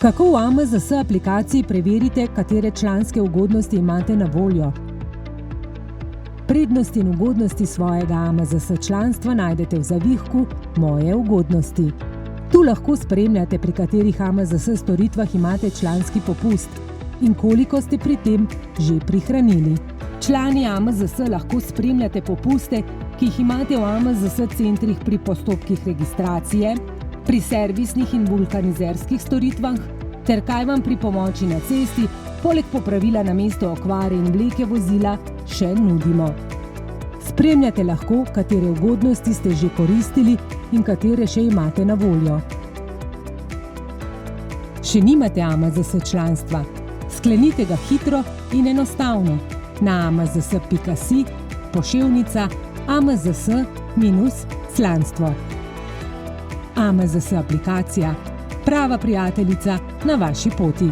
Kako v AMZS aplikaciji preverite, katere članske ugodnosti imate na voljo? Prednosti in ugodnosti svojega AMZS članstva najdete v zavihku Moje ugodnosti. Tu lahko spremljate, pri katerih AMZS storitvah imate članski popust in koliko ste pri tem že prihranili. Člani AMZS lahko spremljate popuste, ki jih imate v AMZS centrih pri postopkih registracije, pri servisnih in vulkanizerskih storitvah, ter kaj vam pri pomoči na cesti, poleg popravila namesto okvare in vleke vozila, še nudimo. Spremljate lahko, katere ugodnosti ste že koristili in katere še imate na voljo. Še nimate AMZS članstva? Sklenite ga hitro in enostavno na amzs.si/AMZS-članstvo. AMZS aplikacija, prava prijateljica na vaši poti.